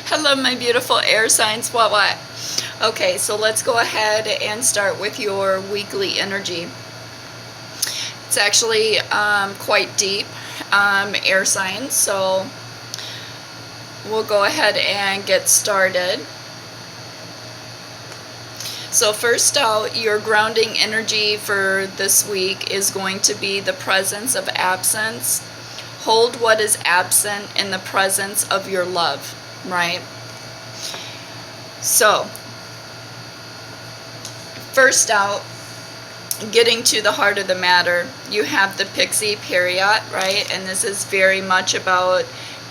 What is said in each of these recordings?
Hello, my beautiful air signs. What? Okay, so let's go ahead and start with your weekly energy. It's actually quite deep, air signs, so we'll go ahead and get started. So first out, your grounding energy for this week is going to be the presence of absence. Hold what is absent in the presence of your love, right? So, first out, getting to the heart of the matter, you have the pixie period, right? And this is very much about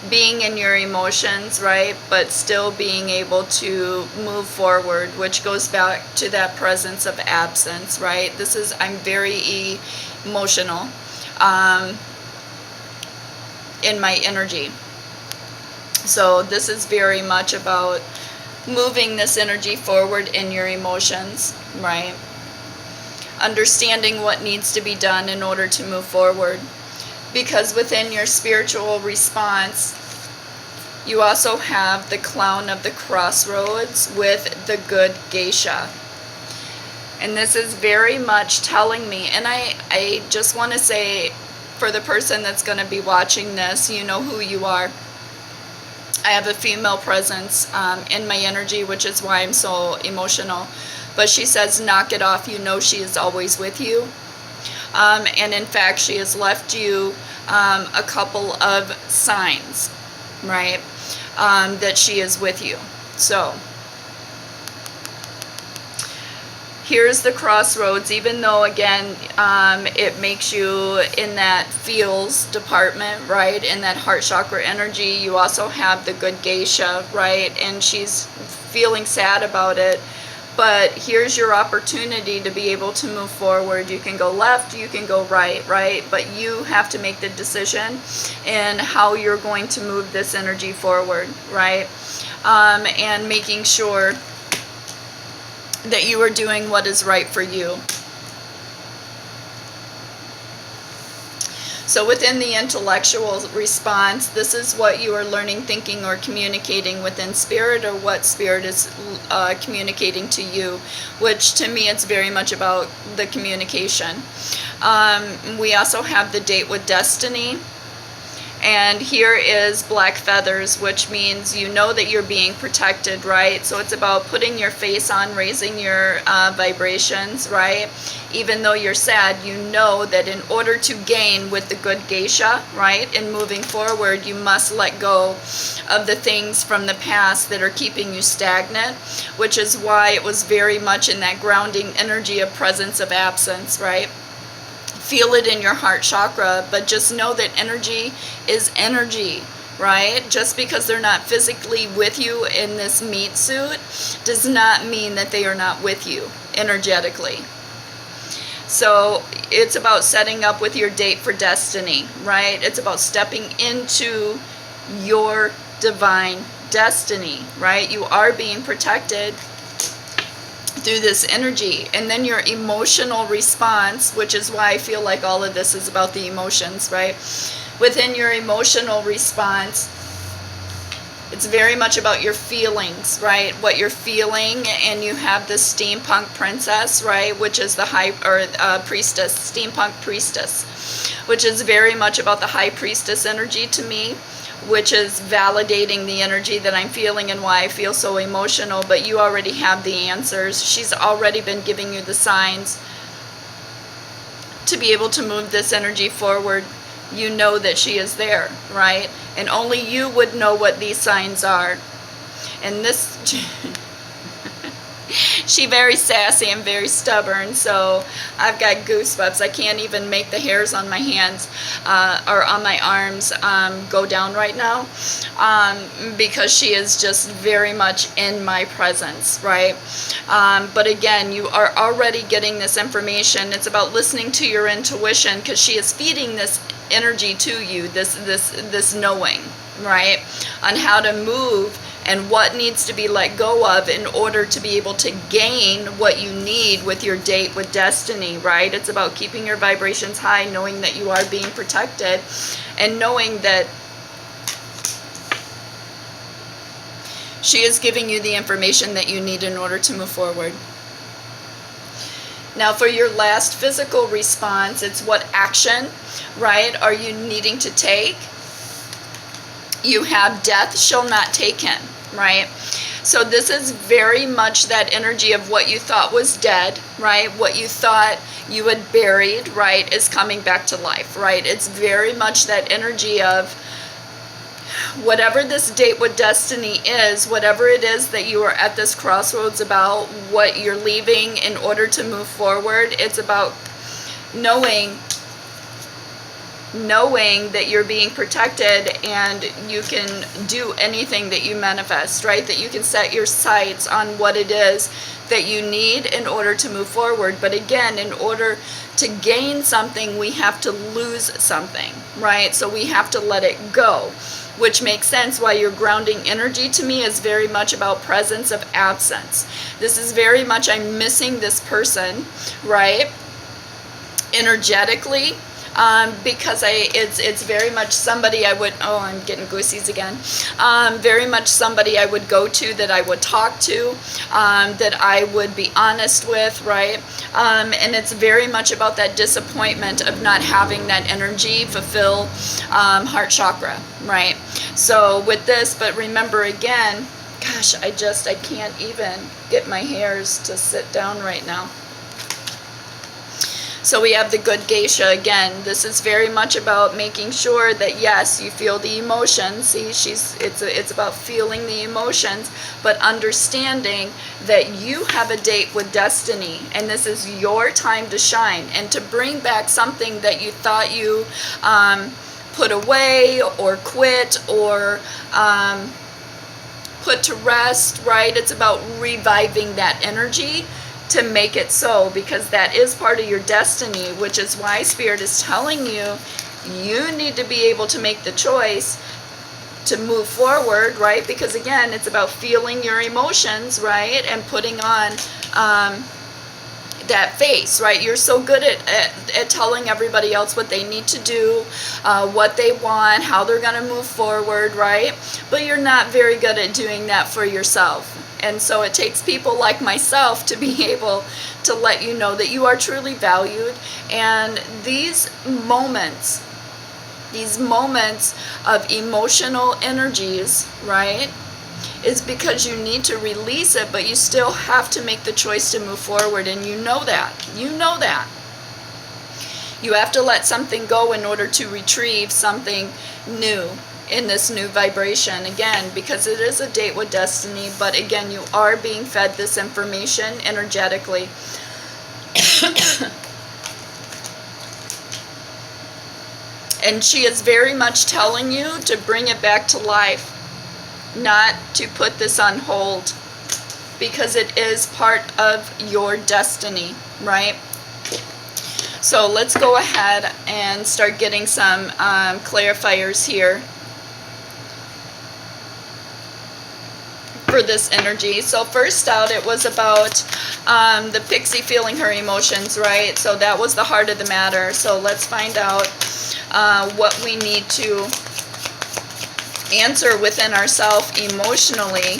being in your emotions, right? But still being able to move forward, which goes back to that presence of absence, right? I'm very emotional in my energy. So this is very much about moving this energy forward in your emotions, right? Understanding what needs to be done in order to move forward. Because within your spiritual response, you also have the clown of the crossroads with the good geisha. And this is very much telling me, and I just want to say, for the person that's going to be watching this, you know who you are. I have a female presence in my energy, which is why I'm so emotional. But she says, knock it off. You know she is always with you. And in fact, she has left you a couple of signs, right, that she is with you. So here's the crossroads. Even though, again, it makes you in that feels department, right, in that heart chakra energy, you also have the good geisha, right, and she's feeling sad about it. But here's your opportunity to be able to move forward. You can go left, you can go right, but you have to make the decision in how you're going to move this energy forward, right? And making sure that you are doing what is right for you. So within the intellectual response, this is what you are learning, thinking, or communicating within spirit, or what spirit is communicating to you, which to me it's very much about the communication. We also have the date with destiny. And here is black feathers, which means you know that you're being protected, right? So it's about putting your face on, raising your vibrations, right? Even though you're sad, you know that in order to gain with the good geisha, right, and moving forward, you must let go of the things from the past that are keeping you stagnant, which is why it was very much in that grounding energy of presence of absence, right? Feel it in your heart chakra, but just know that energy is energy, right? Just because they're not physically with you in this meat suit does not mean that they are not with you energetically. So it's about setting up with your date for destiny, right? It's about stepping into your divine destiny, right? You are being protected through this energy. And then your emotional response, which is why I feel like all of this is about the emotions, right? Within your emotional response, it's very much about your feelings, right? What you're feeling. And you have the steampunk princess, right, which is the priestess, steampunk priestess, which is very much about the high priestess energy to me, which is validating the energy that I'm feeling and why I feel so emotional. But you already have the answers. She's already been giving you the signs to be able to move this energy forward. You know that she is there, right? And only you would know what these signs are. And this she's very sassy and very stubborn, so I've got goosebumps. I can't even make the hairs on my hands or on my arms go down right now because she is just very much in my presence, right? But again, you are already getting this information. It's about listening to your intuition, because she is feeding this energy to you, this knowing, right, on how to move and what needs to be let go of in order to be able to gain what you need with your date with destiny, right? It's about keeping your vibrations high, knowing that you are being protected, and knowing that She is giving you the information that you need in order to move forward. Now for your last physical response, it's what action, right, are you needing to take? You have death shall not take him, right? So this is very much that energy of what you thought was dead, right? What you thought you had buried, right, is coming back to life, right? It's very much that energy of whatever this date with destiny is, whatever it is that you are at this crossroads about, what you're leaving in order to move forward, it's about knowing that you're being protected and you can do anything that you manifest, right? That you can set your sights on what it is that you need in order to move forward. But again, in order to gain something, we have to lose something, right? So we have to let it go, which makes sense why your grounding energy to me is very much about presence of absence. This is very much I'm missing this person, right? Energetically. Because it's very much somebody I would, oh, I'm getting goosies again, very much somebody I would go to, that I would talk to, that I would be honest with, right? And it's very much about that disappointment of not having that energy fulfill heart chakra, right? So with this, but remember again, gosh, I can't even get my hairs to sit down right now. So we have the good geisha again. This is very much about making sure that yes, you feel the emotions. See, it's about feeling the emotions, but understanding that you have a date with destiny, and this is your time to shine and to bring back something that you thought you put away or quit or put to rest, right? It's about reviving that energy to make it so, because that is part of your destiny, which is why Spirit is telling you, you need to be able to make the choice to move forward, right? Because again, it's about feeling your emotions, right? And putting on that face, right? You're so good at telling everybody else what they need to do, what they want, how they're going to move forward, right? But you're not very good at doing that for yourself. And so it takes people like myself to be able to let you know that you are truly valued. And these moments of emotional energies, right, is because you need to release it, but you still have to make the choice to move forward. And you know that. You know that. You have to let something go in order to retrieve something new in this new vibration, again, because it is a date with destiny, but again, you are being fed this information energetically. And she is very much telling you to bring it back to life, not to put this on hold, because it is part of your destiny, right? So let's go ahead and start getting some clarifiers here for this energy. So first out, it was about the pixie feeling her emotions, right? So that was the heart of the matter. So let's find out what we need to answer within ourselves emotionally.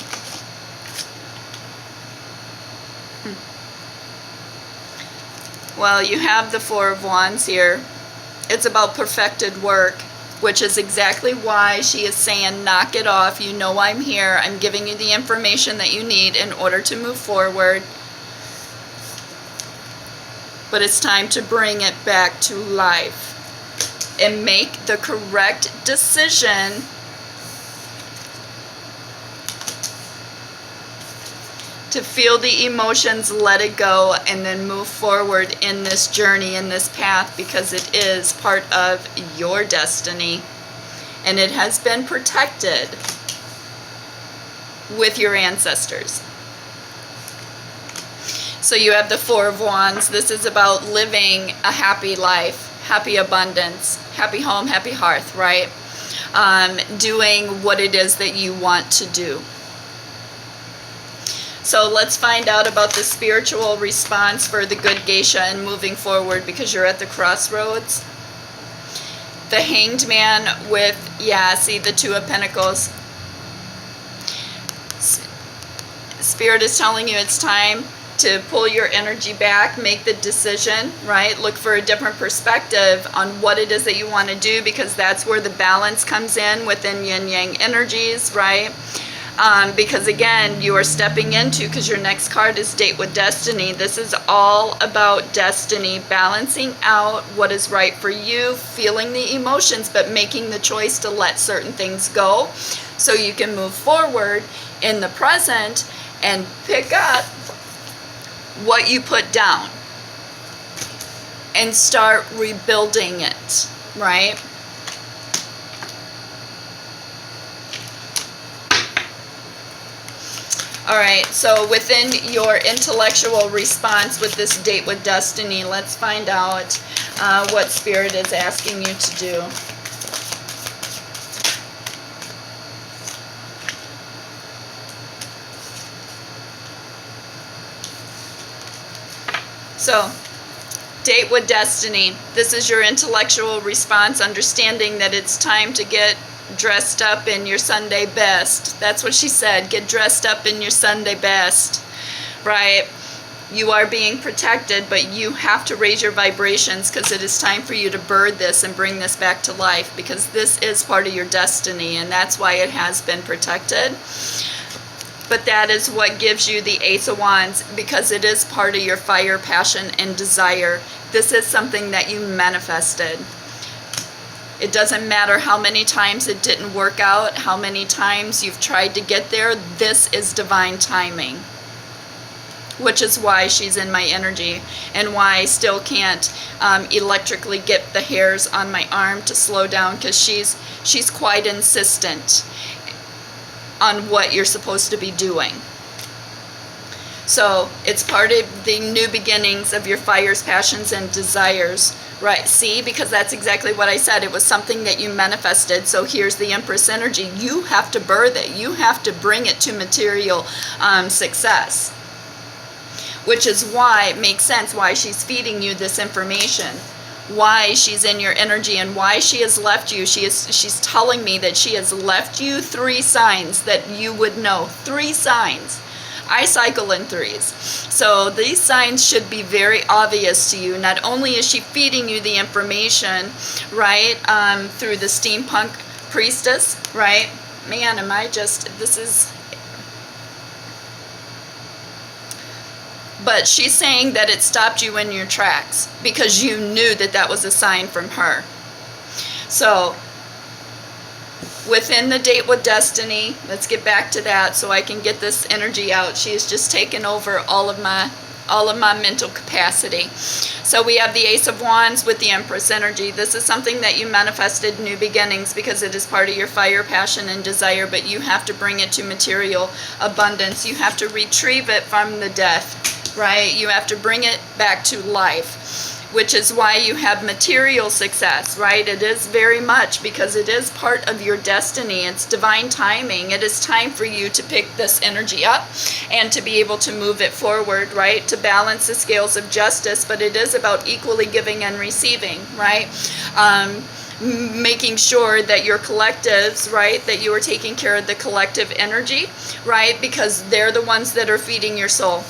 Well, you have the Four of Wands here. It's about perfected work, which is exactly why she is saying, knock it off. You know I'm here. I'm giving you the information that you need in order to move forward. But it's time to bring it back to life and make the correct decision to feel the emotions, let it go, and then move forward in this journey, in this path, because it is part of your destiny and it has been protected with your ancestors. So you have the Four of Wands. This is about living a happy life, happy abundance, happy home, happy hearth, right? Doing what it is that you want to do. So let's find out about the spiritual response for the good geisha and moving forward, because you're at the crossroads. The Hanged Man with, yeah, see the Two of Pentacles. Spirit is telling you it's time to pull your energy back, make the decision, right? Look for a different perspective on what it is that you want to do, because that's where the balance comes in within yin-yang energies, right? Because again, you are stepping into, because your next card is Date with Destiny. This is all about destiny, balancing out what is right for you, feeling the emotions, but making the choice to let certain things go so you can move forward in the present and pick up what you put down and start rebuilding it, right? All right, so within your intellectual response with this Date with Destiny, let's find out what Spirit is asking you to do. So, Date with Destiny. This is your intellectual response, understanding that it's time to get dressed up in your Sunday best. That's what she said. Get dressed up in your Sunday best, right? You are being protected, but you have to raise your vibrations, because it is time for you to birth this and bring this back to life, because this is part of your destiny, and that's why it has been protected. But that is what gives you the Ace of Wands, because it is part of your fire, passion, and desire. This is something that you manifested. It doesn't matter how many times it didn't work out, how many times you've tried to get there. This is divine timing, which is why she's in my energy, and why I still can't electrically get the hairs on my arm to slow down, because she's quite insistent on what you're supposed to be doing. So it's part of the new beginnings of your fires, passions, and desires. Right, see, because that's exactly what I said. It was something that you manifested. So here's the Empress energy. You have to birth it. You have to bring it to material success. Which is why it makes sense why she's feeding you this information. Why she's in your energy, and why she has left you. She's telling me that she has left you 3 signs that you would know. 3 signs. I cycle in 3s. So these signs should be very obvious to you. Not only is she feeding you the information, right, through the steampunk priestess, right? Man, am I just, this is... But she's saying that it stopped you in your tracks, because you knew that that was a sign from her. So within the Date with Destiny, let's get back to that so I can get this energy out. She has just taken over all of my mental capacity. So we have the Ace of Wands with the Empress energy. This is something that you manifested, new beginnings, because it is part of your fire, passion, and desire, but you have to bring it to material abundance. You have to retrieve it from the death, right? You have to bring it back to life, which is why you have material success, right? It is very much, because it is part of your destiny. It's divine timing. It is time for you to pick this energy up and to be able to move it forward, right? To balance the scales of justice, but it is about equally giving and receiving, right? Making sure that your collectives, right, that you are taking care of the collective energy, right? Because they're the ones that are feeding your soul.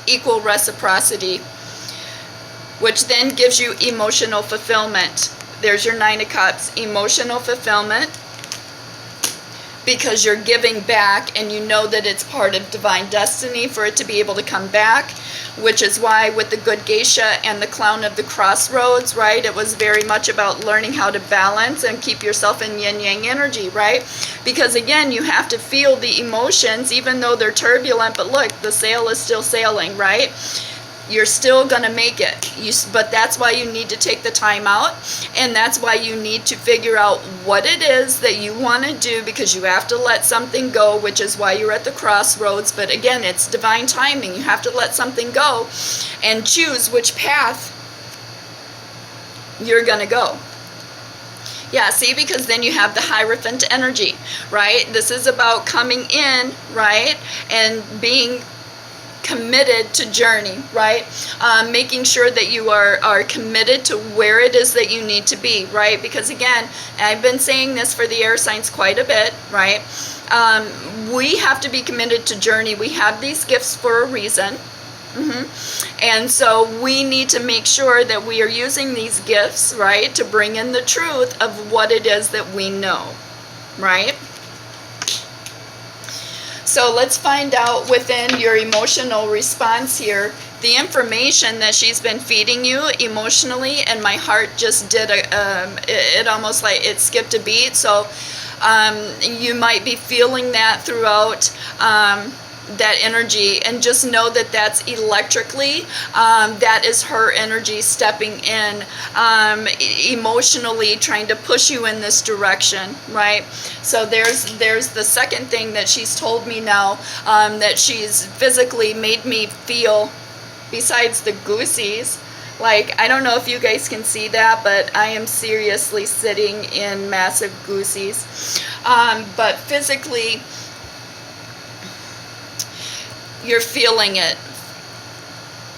Equal reciprocity, which then gives you emotional fulfillment. There's your 9 of Cups, emotional fulfillment, because you're giving back, and you know that it's part of divine destiny for it to be able to come back, which is why with the Good Geisha and the Clown of the Crossroads, right, it was very much about learning how to balance and keep yourself in yin-yang energy, right? Because again, you have to feel the emotions, even though they're turbulent, but look, the sail is still sailing, right? You're still going to make it. But that's why you need to take the time out, and that's why you need to figure out what it is that you want to do, because you have to let something go, which is why you're at the crossroads. But again, it's divine timing. You have to let something go and choose which path you're going to go. Yeah, see, because then you have the Hierophant energy, right? This is about coming in, right, and being committed to journey, right? Making sure that you are committed to where it is that you need to be, right? Because again, I've been saying this for the air signs quite a bit, right? we have to be committed to journey. We have these gifts for a reason. And so we need to make sure that we are using these gifts, right, to bring in the truth of what it is that we know, right? So let's find out within your emotional response here, the information that she's been feeding you emotionally, and my heart just did it almost like it skipped a beat. So you might be feeling that throughout that energy, and just know that that's electrically, that is her energy stepping in, emotionally trying to push you in this direction, right? So there's the second thing that she's told me now, that she's physically made me feel, besides the goosies. Like, I don't know if you guys can see that, but I am seriously sitting in massive goosies. But physically, you're feeling it,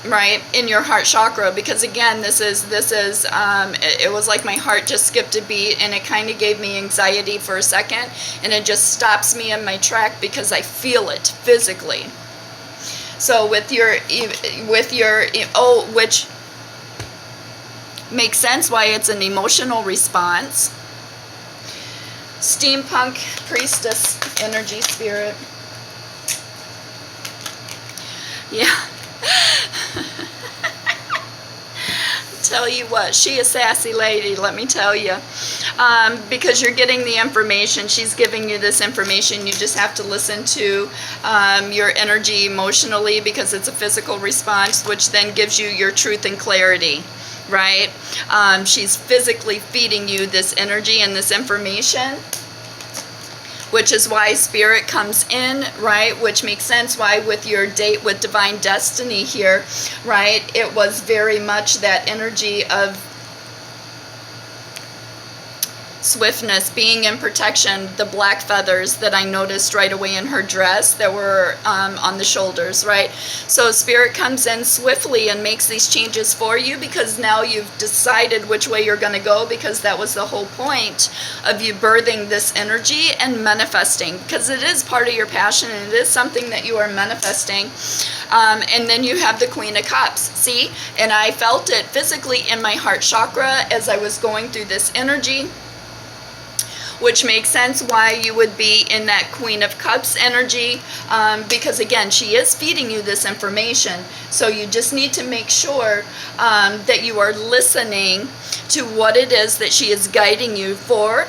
right, in your heart chakra, because again, this is it was like my heart just skipped a beat, and it kind of gave me anxiety for a second, and it just stops me in my track because I feel it physically. So with your which makes sense why it's an emotional response. Steampunk priestess energy spirit. Yeah. Tell you what, she a sassy lady, let me tell you. Because you're getting the information, she's giving you this information, you just have to listen to your energy emotionally, because it's a physical response, which then gives you your truth and clarity, right? She's physically feeding you this energy and this information, which is why spirit comes in, right? Which makes sense why with your date with divine destiny here, right? It was very much that energy of swiftness, being in protection, the black feathers that I noticed right away in her dress that were on the shoulders, right? So spirit comes in swiftly and makes these changes for you, because now you've decided which way you're going to go, because that was the whole point of you birthing this energy and manifesting, because it is part of your passion and it is something that you are manifesting. And then you have the Queen of Cups, see? And I felt it physically in my heart chakra as I was going through this energy, which makes sense why you would be in that Queen of Cups energy, because again, she is feeding you this information. So you just need to make sure that you are listening to what it is that she is guiding you for,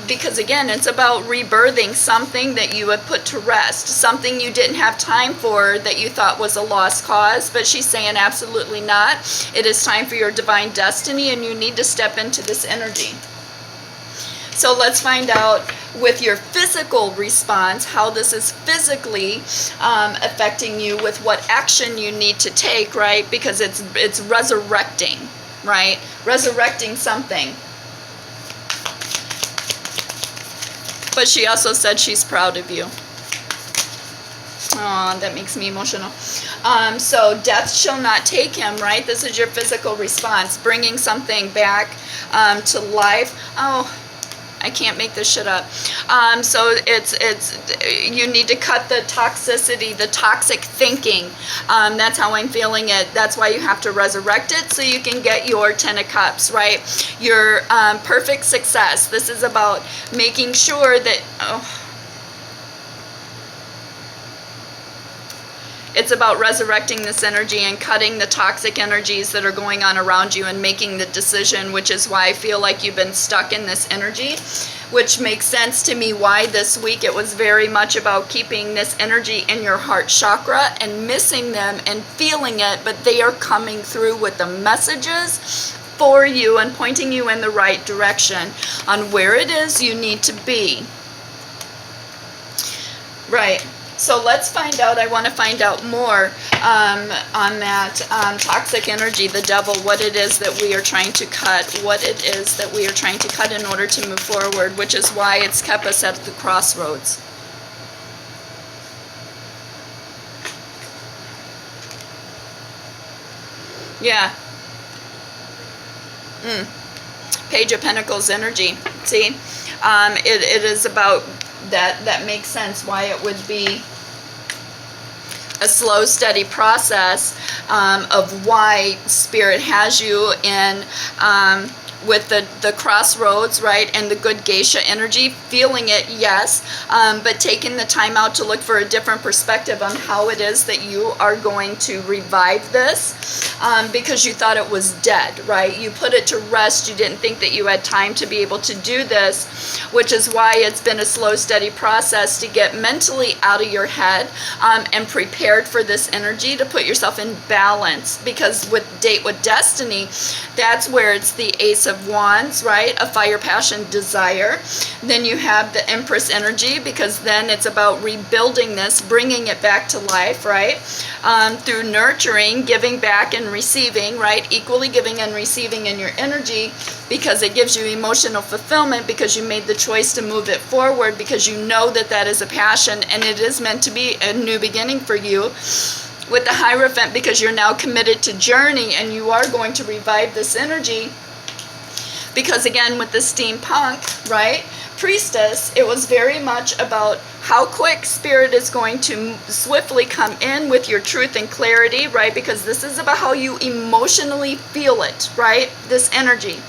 because again, it's about rebirthing something that you had put to rest, something you didn't have time for that you thought was a lost cause, but she's saying absolutely not. It is time for your divine destiny, and you need to step into this energy. So let's find out with your physical response how this is physically affecting you, with what action you need to take, right? Because it's resurrecting, right? Resurrecting something. But she also said she's proud of you. Oh, that makes me emotional. So death shall not take him, right? This is your physical response, bringing something back to life. Oh, I can't make this shit up. So you need to cut the toxicity, the toxic thinking. That's how I'm feeling it. That's why you have to resurrect it, so you can get your 10 of Cups, right? Your perfect success. This is about making sure that... It's about resurrecting this energy and cutting the toxic energies that are going on around you and making the decision, which is why I feel like you've been stuck in this energy, which makes sense to me why this week it was very much about keeping this energy in your heart chakra and missing them and feeling it, but they are coming through with the messages for you and pointing you in the right direction on where it is you need to be. Right. So let's find out, I want to find out more on that toxic energy, the devil, what it is that we are trying to cut, what it is that we are trying to cut in order to move forward, which is why it's kept us at the crossroads. Yeah. Page of Pentacles energy. See? It is about that makes sense why it would be a slow, steady process of why Spirit has you in with the crossroads, right, and the good geisha energy, feeling it, yes, but taking the time out to look for a different perspective on how it is that you are going to revive this, because you thought it was dead, right? You put it to rest. You didn't think that you had time to be able to do this, which is why it's been a slow, steady process to get mentally out of your head and prepared for this energy, to put yourself in balance, because with Date with Destiny, that's where it's the Ace of Wands, right? A fire, passion, desire. Then you have the Empress energy, because then it's about rebuilding this, bringing it back to life, right? Through nurturing, giving back and receiving, right? Equally giving and receiving in your energy, because it gives you emotional fulfillment, because you made the choice to move it forward, because you know that that is a passion and it is meant to be a new beginning for you. With the Hierophant, because you're now committed to journey and you are going to revive this energy. Because again, with the steampunk, right, priestess, it was very much about how quick Spirit is going to swiftly come in with your truth and clarity, right? Because this is about how you emotionally feel it, right? This energy.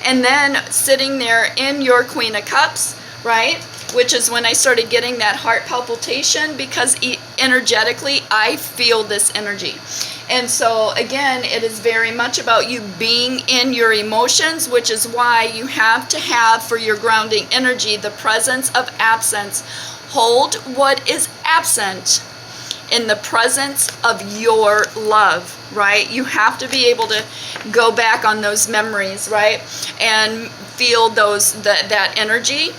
And then sitting there in your Queen of Cups, right? Which is when I started getting that heart palpitation, because energetically I feel this energy. And so again, it is very much about you being in your emotions, which is why you have to have, for your grounding energy, the presence of absence. Hold what is absent in the presence of your love, right? You have to be able to go back on those memories, right? And feel that energy.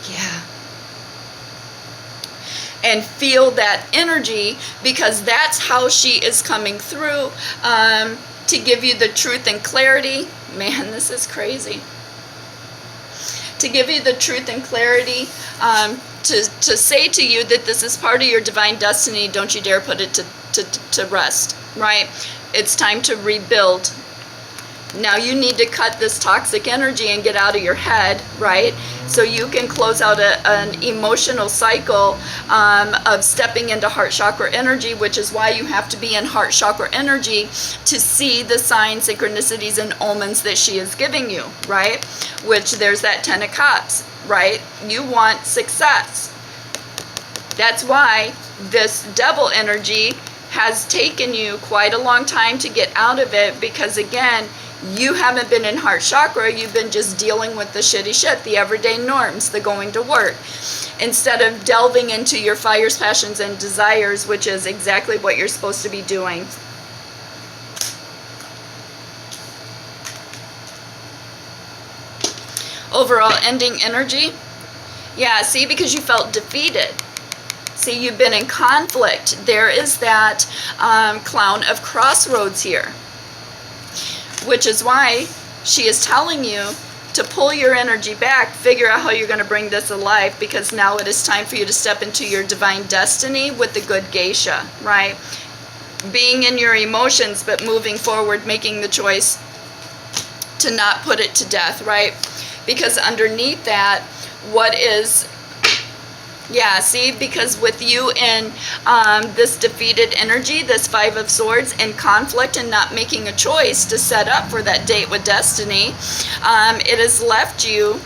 Yeah. And feel that energy, because that's how she is coming through to give you the truth and clarity. Man, this is crazy. To give you the truth and clarity, to say to you that this is part of your divine destiny. Don't you dare put it to rest, right? It's time to rebuild. Now you need to cut this toxic energy and get out of your head, right? So you can close out an emotional cycle of stepping into heart chakra energy, which is why you have to be in heart chakra energy to see the signs, synchronicities, and omens that she is giving you, right? Which there's that 10 of Cups, right? You want success. That's why this Devil energy has taken you quite a long time to get out of it, because again, you haven't been in heart chakra. You've been just dealing with the shitty shit, the everyday norms, the going to work, instead of delving into your fires, passions, and desires, which is exactly what you're supposed to be doing. Overall ending energy. Yeah, see, because you felt defeated. See, you've been in conflict. There is that Clown of Crossroads here, which is why she is telling you to pull your energy back, figure out how you're going to bring this alive, because now it is time for you to step into your divine destiny with the good geisha, right? Being in your emotions, but moving forward, making the choice to not put it to death, right? Because underneath that, what is... Yeah, see, because with you in this defeated energy, this Five of Swords, in conflict and not making a choice to set up for that date with destiny, it has left you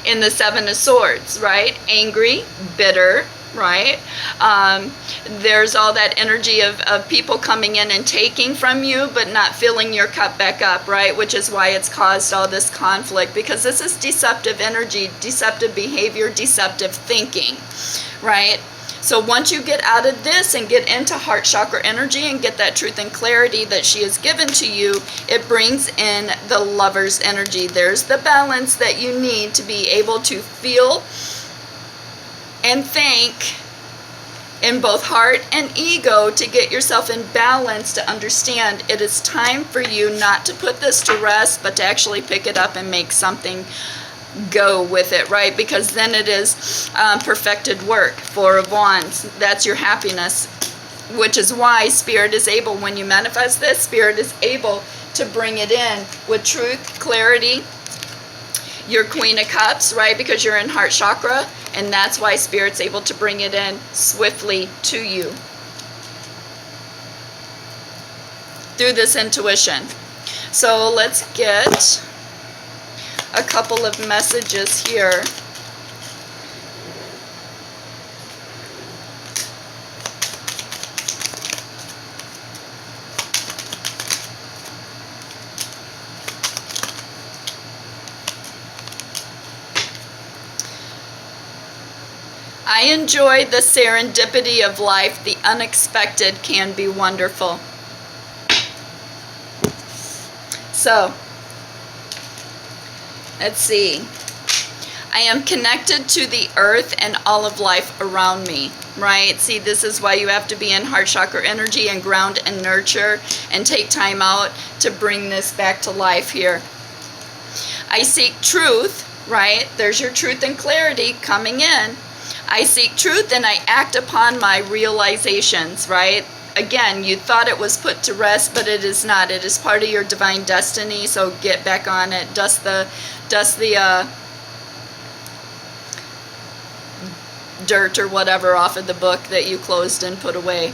in the Seven of Swords, right? Angry, bitter, right? There's all that energy of people coming in and taking from you, but not filling your cup back up, right? Which is why it's caused all this conflict, because this is deceptive energy, deceptive behavior, deceptive thinking, right? So once you get out of this and get into heart chakra energy and get that truth and clarity that she has given to you, it brings in the Lover's energy. There's the balance that you need to be able to feel and think in both heart and ego, to get yourself in balance, to understand it is time for you not to put this to rest, but to actually pick it up and make something go with it, right? Because then it is perfected work. Four of Wands, that's your happiness, which is why Spirit is able, when you manifest this, Spirit is able to bring it in with truth, clarity, your Queen of Cups, right? Because you're in heart chakra, and that's why Spirit's able to bring it in swiftly to you through this intuition. So let's get a couple of messages here. I enjoy the serendipity of life. The unexpected can be wonderful. So, let's see. I am connected to the earth and all of life around me, right? See, this is why you have to be in heart chakra energy and ground and nurture and take time out to bring this back to life here. I seek truth, right? There's your truth and clarity coming in. I seek truth and I act upon my realizations, right? Again, you thought it was put to rest, but it is not. It is part of your divine destiny, so get back on it. Dust the dirt or whatever off of the book that you closed and put away.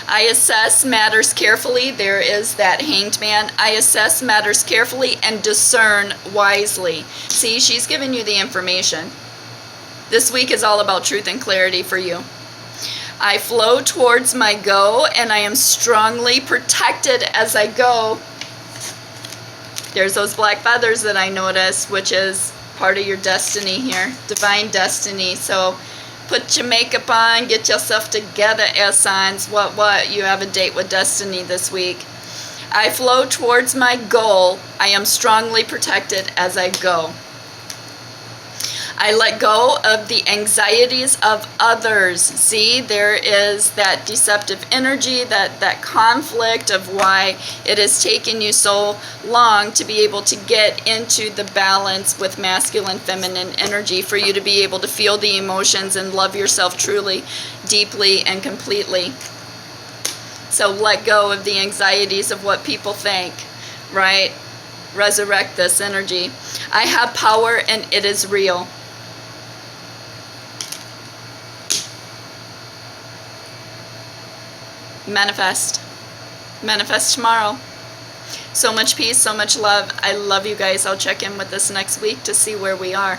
I assess matters carefully. There is that Hanged Man. I assess matters carefully and discern wisely. See, she's giving you the information. This week is all about truth and clarity for you. I flow towards my go, and I am strongly protected as I go. There's those black feathers that I noticed, which is part of your destiny here, divine destiny. So put your makeup on, get yourself together, air signs. What? You have a date with destiny this week. I flow towards my goal. I am strongly protected as I go. I let go of the anxieties of others. See, there is that deceptive energy, that conflict of why it has taken you so long to be able to get into the balance with masculine, feminine energy, for you to be able to feel the emotions and love yourself truly, deeply, and completely. So let go of the anxieties of what people think, right? Resurrect this energy. I have power and it is real. Manifest. Manifest tomorrow. So much peace, so much love. I love you guys. I'll check in with this next week to see where we are.